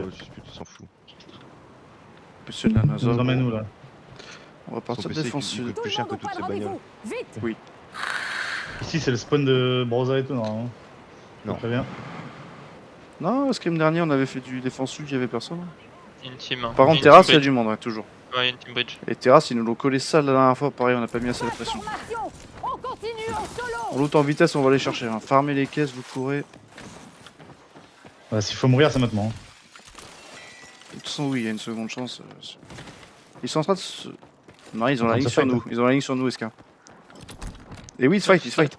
pour le suspect, il s'en fout. Monsieur de la Ça NASA. nous emmène où là? On va partir Son de PC défense il sud. coûte plus cher que toutes ces bagnoles. Vite. Ici c'est le spawn de Brosa et tout normalement. Non. Très bien. Non, au scrim dernier, on avait fait du défense sud, il y avait personne. Une team. Par contre, terrasse, il y a du monde, ouais, toujours. Ouais, une team bridge. Et terrasse, ils nous l'ont collé sale la dernière fois, pareil, on a pas mis assez la pression. On continue en solo. On loot en vitesse, on va aller chercher. Hein. Farmez les caisses, vous courez. Ouais, s'il faut mourir, c'est maintenant. De toute façon, oui, il y a une seconde chance. Ils sont en train de se. Non, ils ont la Attends, ligne ça sur fight, nous. Ils ont la ligne sur nous, SK. Et oui, ils se fight, ils se fight.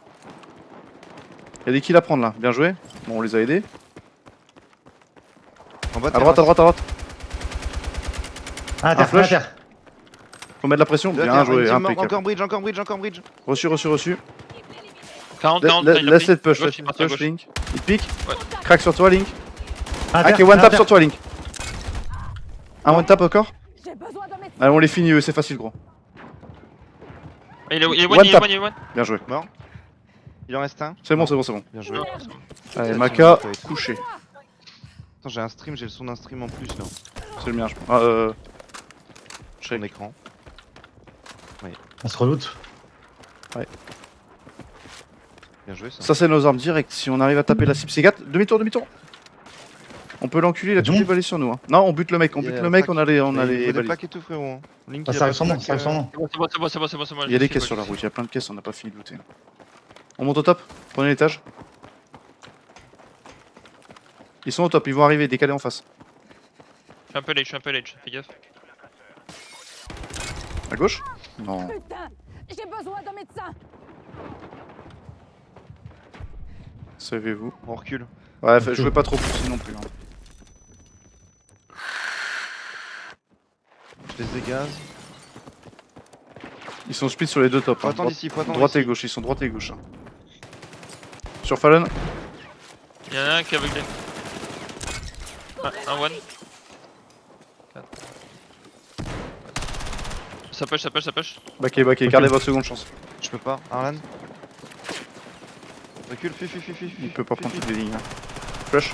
Il y a des kills à prendre là. Bien joué. Bon, on les a aidés. En bas de À droite, à droite, à droite. Ah, terre, flash. terre. Faut mettre de la pression. Terre, Bien joué, une team, impeccable. encore bridge, encore bridge, encore bridge. Reçu, reçu, reçu. 40, 40, il a Laisse-les pris. push, Gauche, il est parti à push, gauche. Link. Il pique. Ouais. Crack sur toi, Link. Ah, Ah, ok, terre, one tap terre. sur toi, Link. Un one tap encore. J'ai besoin de médecin. Allez, on les finit, eux, c'est facile, gros. Il est One one, il est tap. one, il est one. Bien joué. Mort. Il en reste un. C'est bon, c'est bon, c'est bon. Bien joué. Allez, Ça, Maka, ça va être- couché. Attends, j'ai un stream, j'ai le son d'un stream en plus là. C'est le mien, je pense. Sur mon écran. On se reloot. Bien joué ça. Ça, c'est nos armes directes. Si on arrive à taper la cible, c'est 4. Demi-tour, demi-tour. On peut l'enculer, il a Du toutes les monde balais sur nous. Hein. Non, on bute le mec, on Il y a bute un le mec, plaque. on a les Il faut des balises. plaques et tout frérot. Hein. Link, Ah, il a ça pas arrive de sur moi, plaque, ça arrive sur moi. C'est bon, c'est bon, c'est bon, c'est bon, c'est bon, c'est bon. Il y a des caisses sur la route, il y a plein de caisses, on n'a pas fini de looter. On monte au top, prenez l'étage. Ils sont au top, ils vont arriver, décalés en face. Je suis un peu late, fais gaffe. À gauche. Non. Putain, j'ai besoin de médecin. Savez-vous. On recule. Ouais, je veux pas trop pousser non plus. Hein. Je les dégage. Ils sont split sur les deux tops. Faut Hein. attendre ici, faut attendre Droite et ici. gauche, ils sont droite et gauche. Hein. Sur Fallon. Il y en a un qui est aveuglé. Ah, un one. Ça push, ça push, ça push. Backé, backé, Ok. gardez votre seconde chance. Je peux pas. Arlan. Recule, fuis. Il peut pas prendre toutes les lignes. Hein. Flush.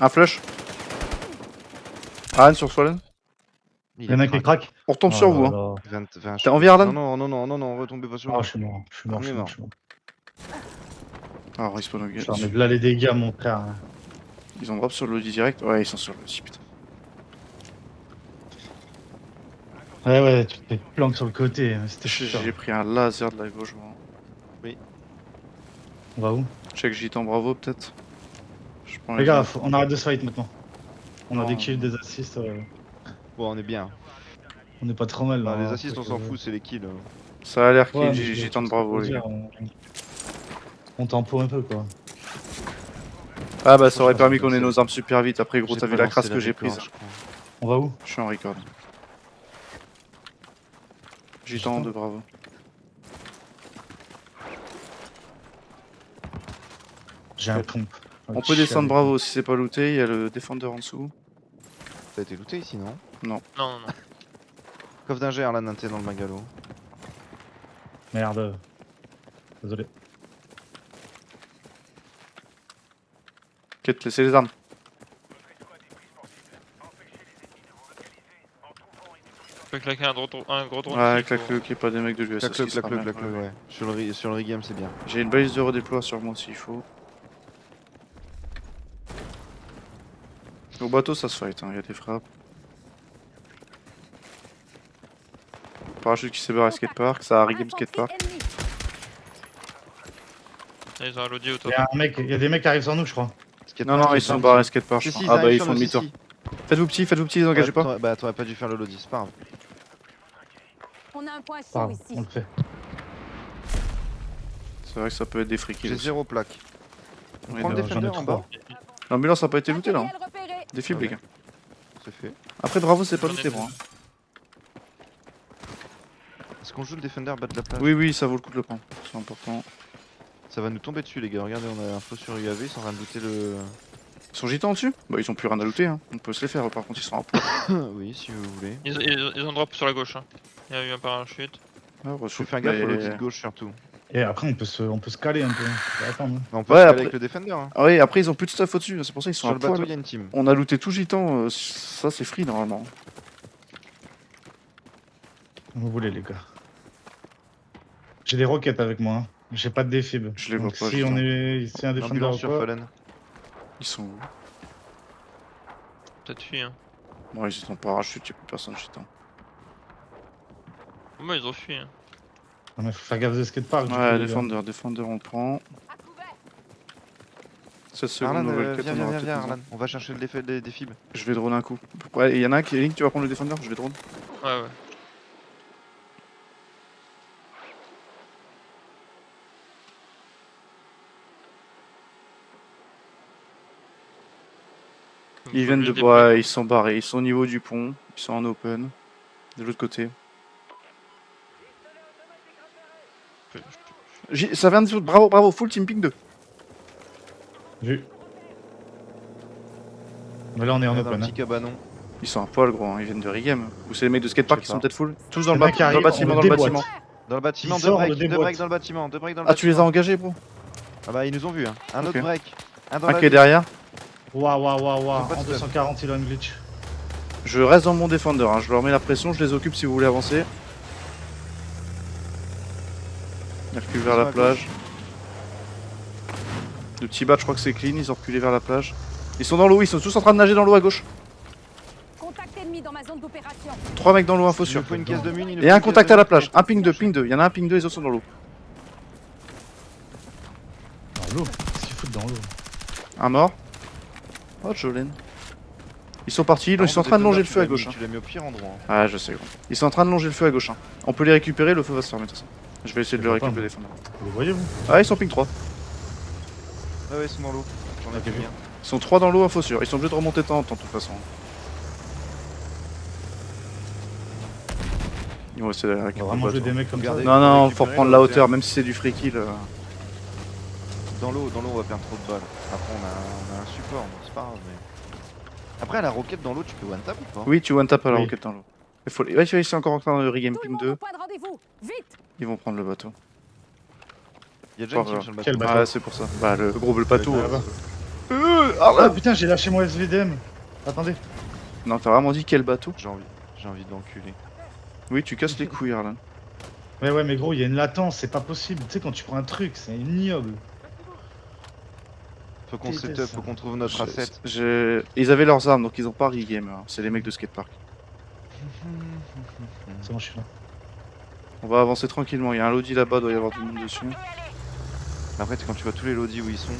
Un flush. Arlan sur Fallon. Il y en a qui crack. On retombe sur vous. Hein. Hein. 20 T'as envie, Arlan? Non, retombez pas sur Oh, moi. je suis mort, je suis mort, On je est suis mort. mort. je suis mort. Ah, respawn au Putain, mais là les dégâts, mon frère. Ils ont drop sur le direct. Ouais, ils sont sur le putain. Ouais, tu te fais planque sur le côté. C'était chiant. J'ai pris un laser de la gauche. Moi. On va où? Check Gitan Bravo peut-être. Je prends Les gars, on arrête de se fight maintenant. On a Non. des kills, des assists. Bon, on est bien. On est pas trop mal là. Bah, les assists, on s'en fout, c'est les kills. Ça a l'air qu'il Ouais, y Gitan de Bravo. Les gars. On tempo un peu quoi. Ah bah ça aurait permis qu'on ait nos armes super vite. Après gros, J'ai t'as pas vu la lancé crasse que j'ai record, prise. je crois. On va où? Je suis en record. Gitan de Bravo. J'ai un pompe. On peut descendre Bravo si c'est pas looté. Il y a le Defender en dessous. T'as été looté ici, non? Non, non, non. Coffre d'ingé, Arlan, t'es dans le bungalow. Merde. Désolé. Quête, laissez les armes. Je peux claquer un gros drone. Ouais, ici, claque-le, qu'il n'y ait pas des mecs de l'US. Claque-le, ouais. Sur le regame, c'est bien. J'ai une balise de redéploie sur moi s'il faut. Au bateau ça se fight, il y a des frappes. Parachute qui s'est barré à skatepark, ça a regame skatepark. Ah, ils ont un lodi autour. Il y a des mecs qui arrivent sur nous, je crois. Non, non, ils sont barrés à skatepark. Si, je si, crois. Ah bah ils arrivent font sur nous, demi-tour. si, si. Faites-vous petit, les engagez pas. Bah, t'aurais pas dû faire le lodi, c'est pas grave. On a un point Ah, chaud ici. on le fait. C'est vrai que ça peut être des frikis. J'ai aussi. 0 plaque. On Oui, prend le j'en ai Defender en trois. bas. L'ambulance a pas été lootée là. Hein. Matériel repéré. Des fibres les gars. C'est fait. Après Bravo c'est pas J'en ai looté deux. bro. Hein. Est-ce qu'on joue le Defender bas de la plage? Oui, ça vaut le coup de le prendre. C'est important. Ça va nous tomber dessus, les gars. Regardez, on a un feu sur UAV, ils sont en train de looter le. Ils sont gitans dessus? Bah ils ont plus rien à looter. Hein. On peut se les faire par contre ils sont en poids. Oui, si vous voulez. Ils ont drop sur la gauche. Hein. Il y a eu un parachute. Ah, Je reçu. fais un gaffe au Mais- lodi de gauche surtout. Et après, on peut se caler un peu. On va attendre. On peut Ouais, se caler après- avec le Defender. Hein. Ah oui, après ils ont plus de stuff au-dessus, c'est pour ça qu'ils sont Sur à le bateau, poil. il y a une team. On a looté tout gitan, ça c'est free normalement. Vous voulez, les gars. J'ai des roquettes avec moi. Hein. J'ai pas de défib. Je les vois Donc pas, si je on sens. est un Defender Ambulance ou sur quoi, Fallen. Ils sont où? Peut-être fui, hein. Ouais, ils sont en parachute, y'a plus personne gitan. Moi, ils ont fui, hein. non, mais faut faire gaffe de skatepark. du coup, Ouais, les gars. Defender on prend. À couvert. 16 secondes, Arlan, nouvelle quête, viens, on viens, aura viens, peut-être viens, besoin. Arlan. On va chercher le défib. Je vais drone un coup. Ouais, y'en a un qui est Link, tu vas prendre le Defender, je vais drone. Ouais, ouais. Ils viennent de bois, ils sont barrés, ils sont au niveau du pont, ils sont en open. De l'autre côté. Ça vient de... Bravo, bravo, full team ping 2. Vu. Mais là, on est en Dans open. le Hein. petit cabanon. Ils sont un poil gros, hein. Ils viennent de Regame. Ou c'est les mecs de skatepark Je qui sais sont pas. peut-être full. Tous dans le, Le mec dans le arrive, bâtiment, on dans le le déboîte. bâtiment. Dans le bâtiment, Il deux sort, breaks, le deux déboîte. breaks dans le bâtiment, deux breaks dans le Ah, tu les as bâtiment. engagés, bro? Ah bah ils nous ont vus, hein. Un autre Ok. break. Un dans Un la qui est vue. derrière. Waouh, waouh, waouh, Ils ont waouh. pas de En stuff. 240, il a une glitch. Je reste dans mon Defender, hein. Je leur mets la pression, je les occupe si vous voulez avancer. Ils reculent vers Ils sont la à plage. Le petit bat, je crois que c'est clean, ils ont reculé vers la plage. Ils sont dans l'eau, ils sont tous en train de nager dans l'eau à gauche. Contact ennemi dans ma zone d'opération. 3 mecs dans l'eau, info Il sûr. nous faut une caisse de mine. il nous Et faut un une contact caisse à de la mine. plage. Un ping 2, ping 2. Il y en a un ping 2, les autres sont dans l'eau. Dans l'eau. Qu'est-ce qu'ils foutent dans l'eau? Un mort. Oh, Jolene. Ils sont partis, ils sont en train de longer le feu à gauche. Hein. Tu l'as mis au pire endroit. hein. Ah, je sais, gros. Ils sont en train de longer le feu à gauche. Hein. On peut les récupérer, le feu va se fermer de toute façon. Je vais essayer de Je le vois pas, récupérer, moi. Defender. Vous les voyez, vous? Ah, ils sont ping 3. Ah ouais, ils sont dans l'eau. J'en ai Ok, plus vu. rien. Ils sont 3 dans l'eau, info sûr. Ils sont obligés de remonter de temps en temps, de toute façon. Ils vont essayer de On va récupérer vraiment le jouer des bateau. mecs comme ça. Regardez. Non, non, faut récupérer reprendre la la hauteur. hauteur, même si c'est du free kill. Dans l'eau, on va perdre trop de balles. Après, on a un support, donc c'est pas grave. Mais... Après, à la roquette dans l'eau, tu peux one tap ou pas? Oui, tu one tap à la Oui. roquette dans l'eau. Il faut... Ouais, ils sont encore en train de regame Tout le ping monde 2. au point de rendez-vous. Vite. Ils vont prendre le bateau. Il y a déjà une Pas team grave. sur le bateau. Quel bateau? Ah, c'est pour ça. Bah, le gros le bateau. là-bas. Ah, Ah putain, j'ai lâché mon SVDM. Attendez. Non, t'as vraiment dit quel bateau? J'ai envie de l'enculer. Oui, tu casses les couilles, Arlan. Ouais, mais gros, il y a une latence, c'est pas possible. Tu sais, quand tu prends un truc, c'est ignoble. Faut qu'on Déteste set up, ça. faut qu'on trouve notre asset. Ils avaient leurs armes, donc ils ont pas regame. Hein. C'est les mecs de skatepark. C'est bon, je suis là. On va avancer tranquillement. Il y a un lodi là-bas, doit y avoir du monde dessus. Après, quand tu vois tous les lodis où ils sont.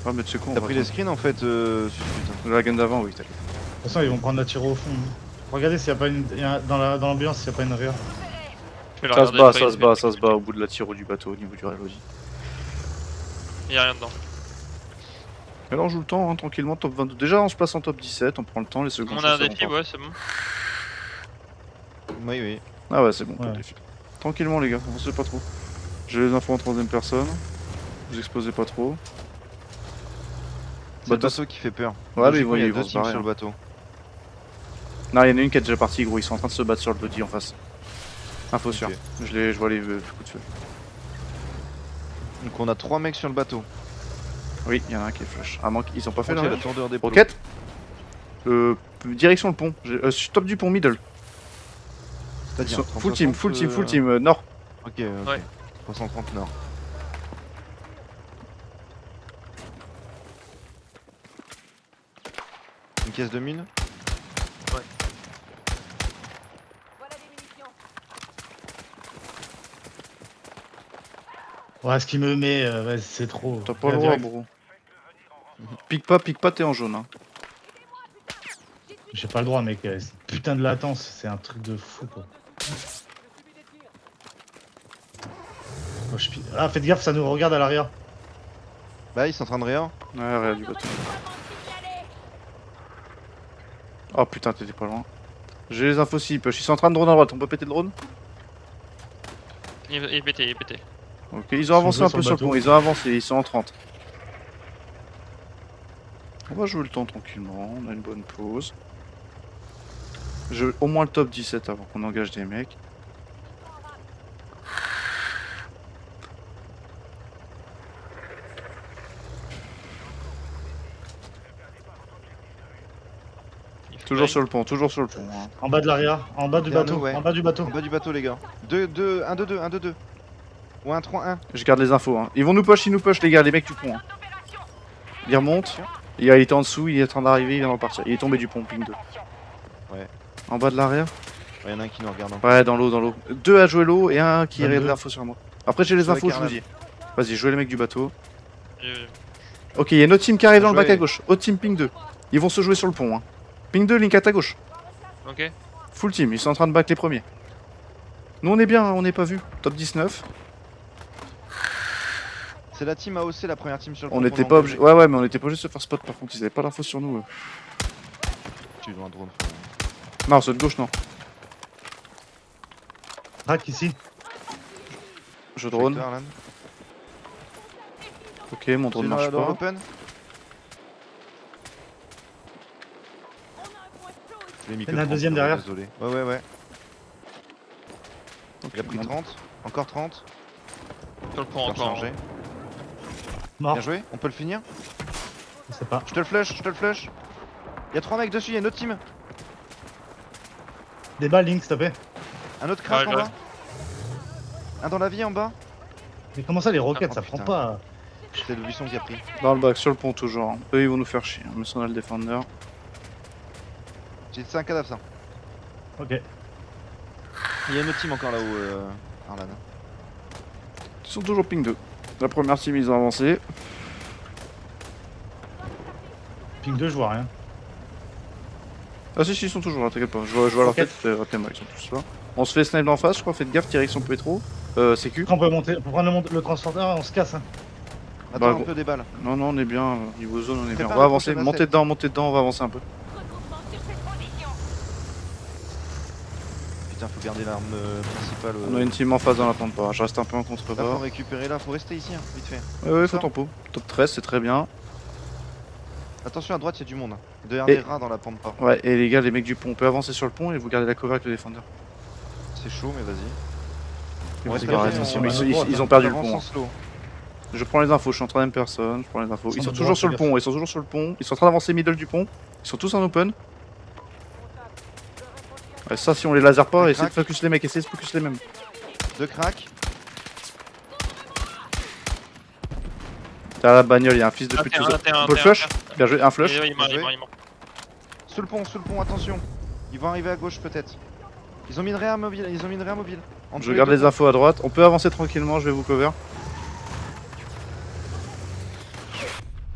Ah, mais tu sais quoi, on T'as va pris les attendre. screens en fait, Suspute. La gun d'avant, oui, t'inquiète. De toute façon, ils vont prendre la tire au fond. Regardez s'il y a pas une. Dans l'ambiance, s'il y a pas une réa. Je vais le Ça se regarder bat, après, ça il se se bat, met- ça se bat au bout de la tire du bateau, au niveau du lodi. Il y a rien dedans. Et là, on joue le temps, hein, tranquillement, top 22. Déjà, on se place en top 17, on prend le temps, les secondes. On a un ça, défi, prend. ouais, c'est bon. Oui, oui. Ah ouais, c'est bon, Ouais. top défi. Tranquillement, les gars, avancez pas trop. J'ai les infos en troisième personne. Vous exposez pas trop. C'est le Bateau- bateau qui fait peur. Ouais, mais Logiquement, il y a ils vont deux se teams barrer, sur le hein. bateau. Non, il y en a une qui est déjà partie, gros. Ils sont en train de se battre sur le lodi en face. Info Ok. sûr. Je vois les coups de feu. Donc on a 3 mecs sur le bateau. Oui, il y en a un qui est flush. Ah, manque. Ils ont pas fait Ok, la la tournure des plots. roquette. Direction le pont. Top du pont middle. Ils C'est-à-dire sont full team, 360, full team, nord. Ok, Ouais. 330 nord. Une caisse de mine. Voilà des munitions. Ouais, ce qui me met, vas-y, c'est trop. T'as pas le Regarde droit, direct. bro. Pique pas, t'es en jaune. Hein. J'ai pas le droit, mec. C'est putain de latence, c'est un truc de fou, quoi. Oh, Ah, faites gaffe, ça nous regarde à l'arrière. Bah, ils sont en train de rien. Ouais, rien du bateau. Oh putain, t'étais pas loin. J'ai les infos si push. Ils sont en train de drone à droite. On peut péter le drone? Il est pété, il est pété. Ok, ils ont avancé joués un sur peu le sur le bateau. pont. Ils ont avancé, ils sont en 30. On va jouer le temps tranquillement. On a une bonne pause. Je veux au moins le top 17 avant qu'on engage des mecs. Toujours Ouais. sur le pont, toujours sur le pont. Hein. En bas de l'arrière, en bas du Derrière bateau, nous, ouais. en bas du bateau. En bas du bateau, les gars. 2-2, 1-2-2, 1-2-2. Ou 1-3-1. Je garde les infos. Hein. Ils vont nous push, ils nous push, les gars, les mecs du pont. Hein. Il remonte. Il était en dessous, il est en train d'arriver, il vient de repartir. Il est tombé du pont, ping 2. Ouais. En bas de l'arrière. Ouais, y'en a un qui nous regarde encore. Ouais, dans l'eau, dans l'eau. 2 à jouer l'eau et un qui 22. aurait de l'info sur moi. Après, j'ai les Sur les infos, je vous caravanes. dis. Vas-y, jouez les mecs du bateau. Euh, Ok, il y a une autre team qui arrive dans le Jouez. bac à gauche. Autre team ping 2. Ils vont se jouer sur le pont. Hein. Ping 2, link à ta gauche. Ok. Full team, ils sont en train de back les premiers. Nous, on est bien, hein, on n'est pas vu. Top 19. C'est la team AOC, la première team sur le On pont n'était qu'on pas a obligé. Ouais, ouais, mais on était pas obligé de se faire spot par contre. Ils avaient pas l'info sur nous. Tu dois un drone, frère. Non, ceux de gauche, non. Crack ici. Je drone. Secteur, Alan. Ok, mon drone C'est marche dans pas. l'open. Je l'ai mis Il y que en a un 30, deuxième pardon, derrière. Désolé. Ouais, ouais, ouais. Ok, Il a pris bon. 30. Encore 30. Sur le pont Encore encore. chargé. Mort. Bien joué. On peut le finir. Je sais pas. Je te le flush, je te le flush. Il y a 3 mecs dessus, il y a une autre team. Des balles, Link, s'il te plaît. Un autre crack Ouais, en ouais. bas. Un dans la vie en bas. Mais comment ça, les roquettes, Ah, ça putain. prend pas. C'était le buisson qui a pris. Dans le bac, sur le pont toujours. Hein. Eux, ils vont nous faire chier. Mais on a le défender. C'est un cadavre ça. Ok. Il y a une autre team encore là-haut, Arlan. Ils sont toujours ping 2. La première team, ils ont avancé. Ping 2, je vois rien. Ah si, si, ils sont toujours là, t'inquiète pas. Je vois leur Ok. tête. Rappelez-moi, ils sont tous là. On se fait snipe d'en face, je crois. Faites gaffe, direction Petro. Sécu. Après, on peut monter, pour prendre le transporteur, on se casse. Hein. Attends Bah, un gros. peu des balles. Non, non, on est bien. Niveau zone, on est bien. Prépare On va le avancer. prochain Montez asset. dedans, on va avancer un peu. Putain, faut garder l'arme principale. On a une team en face dans la pente pas. Je reste un peu en Là, faut contrebas. récupérer là, faut rester ici, hein, vite fait. Ouais, ouais, faut Sors. tempo. Top 13, c'est très bien. Attention à droite, il y a du monde. Il doit y Et- avoir des rats dans la pente pas. Ouais, et les gars, les mecs du pont, on peut avancer sur le pont et vous gardez la cover avec le défender. C'est chaud, mais vas-y. Ils vont reste se garer, bien, attention, on ils ont perdu le avance pont. en slow. Je prends les infos, je suis en troisième personne, je prends les infos. Ils Sans sont de toujours droite, sur le fais pont, ils sont toujours sur le pont. Ils sont en train d'avancer middle du pont. Ils sont tous en open. Ouais, ça, si on les laser pas, Un essayez de crack. focus les mecs, essayez de focus les mêmes. Deux cracks. Derrière la bagnole, il y a un fils de Un pute. terrain, sous- un terrain, On peut le un terrain, flush Bien joué, un flush. Il est mort, il est Joué. mort, il est mort. Sous le pont, attention. Ils vont arriver à gauche peut-être. Ils ont mis une réa mobile, ils ont mis une réa mobile. Entre Je garde deux les infos à droite. On peut avancer tranquillement, je vais vous cover.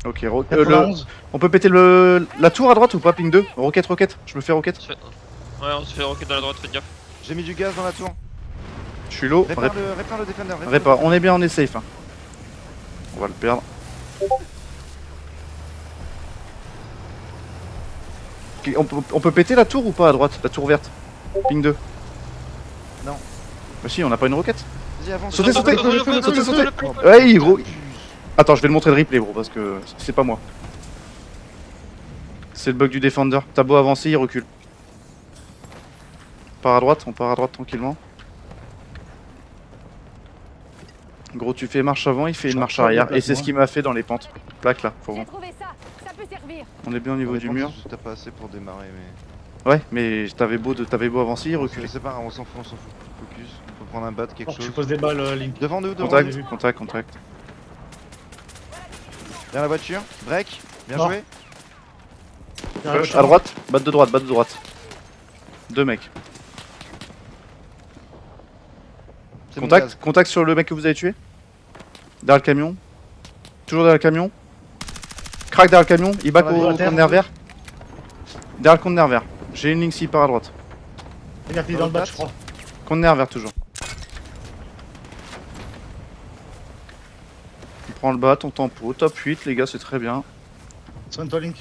Ok, 91. on peut péter la tour à droite ou pas, ping 2 Roquette, je me fais roquette. Ouais, on se fait rocket dans la droite, faites gaffe. J'ai mis du gaz dans la tour. Je suis low. Répare le defender. Répare, on est bien, on est safe. Hein. On va le perdre. Ok, on peut péter la tour ou pas à droite, la tour verte Ping 2. Non. Bah si, on n'a pas une roquette. Vas-y, avance. Sautez, sautez, Sautez, sautez, sautez. Oh, Ouais, gros. putain. Attends, je vais le montrer le replay, bro, parce que c'est pas moi. C'est le bug du Defender. T'as beau avancer, il recule. On part à droite tranquillement. Gros, tu fais marche avant, il fait une marche arrière. Et c'est ce qu'il m'a fait dans les pentes. Plaque là, faut J'ai voir. trouvé ça. Ça peut servir. On est bien au niveau Ouais, du je pense mur. que T'as pas assez pour démarrer, mais. Ouais, mais t'avais beau avancer, il recule. C'est pas grave, on s'en fout. Focus. Faut prendre un bat, quelque Oh, tu chose. poses des balles, Link. Devant nous, devant Contact, nous. contact. Derrière la voiture. Break. Bien Mort. joué. Flush, à droite, batte de droite. Deux mecs. C'est mon gaz. Contact sur le mec que vous avez tué. Derrière le camion. Toujours derrière le camion. Crack derrière le camion, il back Dans la au terre. conteneur vert. Derrière le conteneur vert. J'ai une ligne ci par à droite. Regarde, il est dans le bas, je crois. Conteneur vert toujours. On prend le bat, on tempo, top 8 les gars, c'est très bien. Soigne-toi, Link.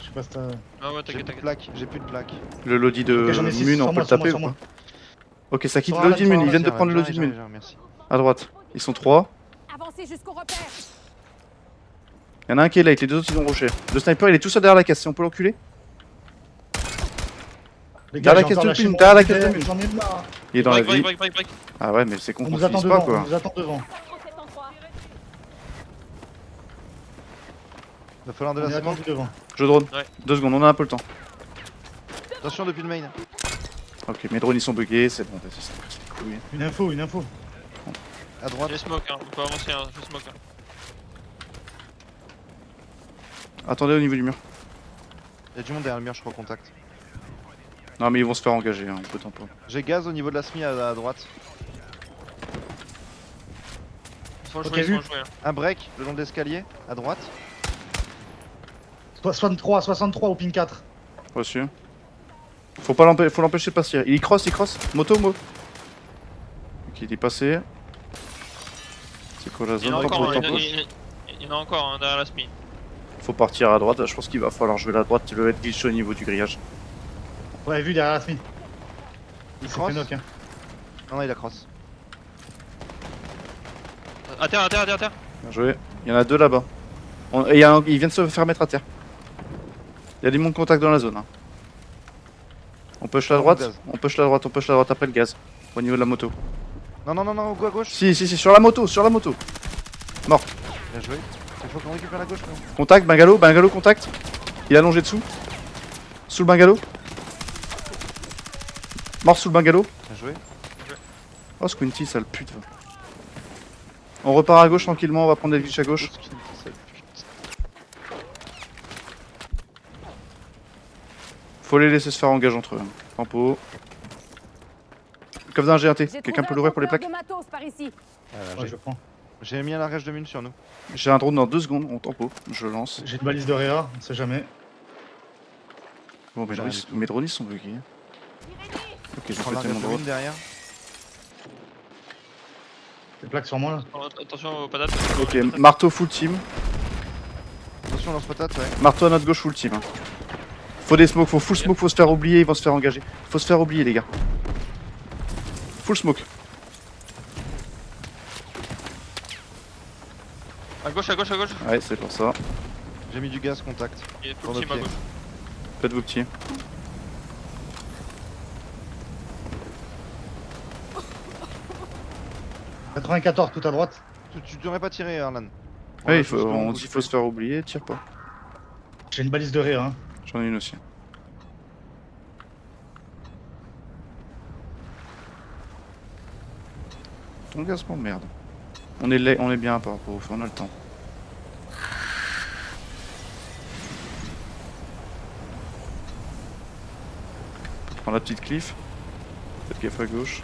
Je sais pas si t'as. Ah ouais, J'ai plus t'inquiète, de t'inquiète. plaque. J'ai plus de plaque. Le Lodi de Ok, j'en ai six, Mun, on sur peut moi, le sur moi, taper sur ou moi. pas? Ok, ça quitte Sur le la Lodi de Mun, sur ils la viennent de prendre le Lodi de Mun. Merci. À droite. Ils sont 3. Avancez jusqu'au repère. Il y en a un qui est late, les deux autres ils ont rushé. Le sniper il est tout seul derrière la caisse, si on peut l'enculer. Les Derrière la j'ai caisse encore de lâché Pune, mon derrière la caisse de bidet, Pune. J'en ai marre. Il est dans la vie. Break. Ah ouais, mais c'est con On qu'on nous attend finisse pas devant, on quoi. nous attend devant. Va falloir de On la est ciment. attendu devant. Je drone. Ouais. 2 secondes, on a un peu le temps. Attention depuis le main. Ok, mes drones ils sont buggés, c'est bon, vas-y, ça me casse les couilles. Une info, une info. À droite. J'ai smoke, hein. On peut avancer, hein. J'ai smoke. Hein. Attendez au niveau du mur. Y'a du monde derrière le mur, je crois, contact. Non, mais ils vont se faire engager, hein, on peut tempo. J'ai gaz au niveau de la SMI à droite. Ils sont Ok, joués, ils vu. sont joués. Hein. Un break le long de l'escalier, à droite. 63 au pin 4. Reçu. Faut l'empêcher de passer. Il cross. Moto, mo. Ok, il est passé. C'est quoi la Il y en zone? a encore, Tempo, hein. tempo. Il y en a encore hein, derrière la SMI. Faut partir à droite, je pense qu'il va falloir jouer la droite, tu veux être glitché au niveau du grillage. Ouais, vu derrière la SMI. Il s'est Cross. fait knock, hein. Non, il a cross. À terre. Bien joué. Il y en a deux là-bas. Il vient de se faire mettre à terre. Il y a des mondes contact dans la zone. Hein. On push la droite, Gaz. on push la droite après le gaz. Au niveau de la moto. Non, go à gauche. Si, sur la moto. Mort. Bien joué. Il faut qu'on récupère la gauche, frérot. Contact, bungalow, contact. Il est allongé dessous. Sous le bungalow. Mort sous le bungalow. Bien joué. Oh, Squinty, sale pute. Va. On repart à gauche tranquillement, on va prendre des glitches à gauche. Faut les laisser se faire engager entre eux. Tempo. Comme d'un GRT. J'ai Quelqu'un trouvé peut un l'ouvrir pour les porteur plaques? de matos par ici. Ouais, je prends. J'ai mis un largage de mine sur nous. J'ai un drone dans 2 secondes, on tempo. Je lance. J'ai une balise de Réa, on sait jamais. Bon, J'ai rien du tout. mes drones ils sont buggés. Ok, je Je prends vais péter largage mon de drone. mine derrière. Des plaques sur moi là. Attention aux patates. Ok, marteau full team. Attention, lance-patate, ouais. Marteau à notre gauche full team. Hein. Faut des smokes, faut full smoke, faut se faire oublier, ils vont se faire engager. Faut se faire oublier les gars. Full smoke. À gauche. Ouais, c'est pour ça. J'ai mis du gaz, contact. Il est tout Sur le nos team à pieds. gauche. Faites vos petits. « 94 tout à droite. Tu devrais pas tirer, Arlan. Ouais, on dit faut se faire oublier, tire pas. J'ai une balise de Réa. Hein. J'en ai une aussi. Ton gaz m'emmerde. On est bien par rapport au feu, on a le temps. On prend la petite cliff. Faites gaffe à gauche.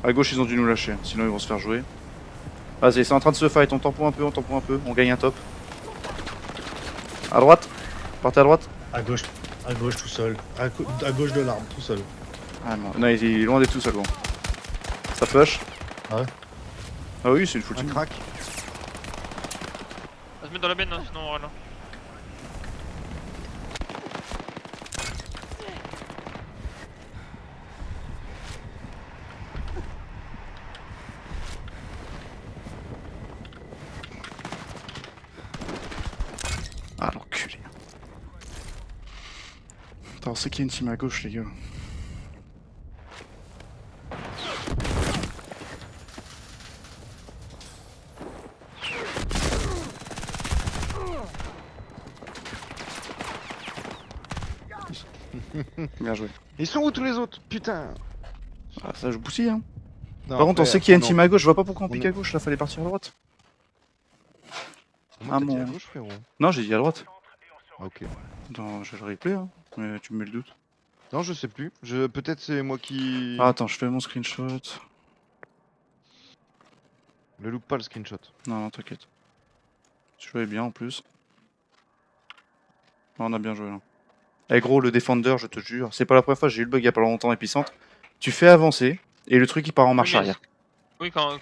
À gauche ils ont dû nous lâcher, sinon ils vont se faire jouer. Vas-y, c'est en train de se fight, on tempo un peu, on gagne un top. À droite. Partez à droite. À gauche tout seul. À gauche de l'arbre, tout seul. Ah non, il est loin d'être tout seul bon. Ça push. Ah ouais. Ah oui, c'est une full Un team. crack. On va se mettre dans la benne, hein, sinon on aura là. Ah l'enculé. Attends, c'est qu'il y a une team à gauche les gars. Bien joué. Ils sont où tous les autres? Putain. Ah ça joue poussi hein. Non, Par contre on après, sait qu'il y a une non. team à gauche, je vois pas pourquoi on On pique est- à gauche, là fallait partir à droite. Moi, Ah, t'as dit à mon- gauche, frérot. Non j'ai dit à droite. Ah, ok. Attends, je vais le replay hein. Mais tu me mets le doute. Non, je sais plus. Peut-être c'est moi qui. Ah attends, je fais mon screenshot. Le loupe pas le screenshot. Non, t'inquiète. Tu jouais bien en plus. Ah, on a bien joué là. Eh gros, le Defender, je te jure, c'est pas la première fois, j'ai eu le bug il y a pas longtemps épicentre. Tu fais avancer et le truc il part en marche mais- arrière. Oui, quand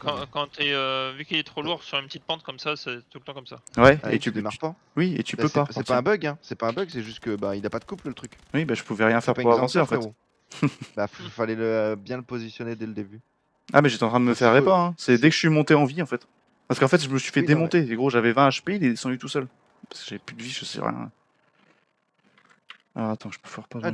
t'es. Vu qu'il est trop lourd sur une petite pente comme ça, c'est tout le temps comme ça. Ouais, Ah, et tu démarres pas. Oui, et tu Bah, peux c'est- pas. C'est pas un bug, hein. C'est pas un bug, c'est juste que bah il a pas de couple le truc. Oui, bah je pouvais rien C'est faire pas pour une avancer en exemption, fait. frérot. Bah fallait bien le positionner dès le début. Ah, mais j'étais en train de me faire pas. Hein. C'est dès que je suis monté en vie en fait. Parce qu'en fait, je me suis fait Oui, non, démonter. Et gros, j'avais 20 HP, il est descendu tout seul. Parce que j'avais plus de vie, je sais rien. Ah, attends, je peux faire pas. Ah,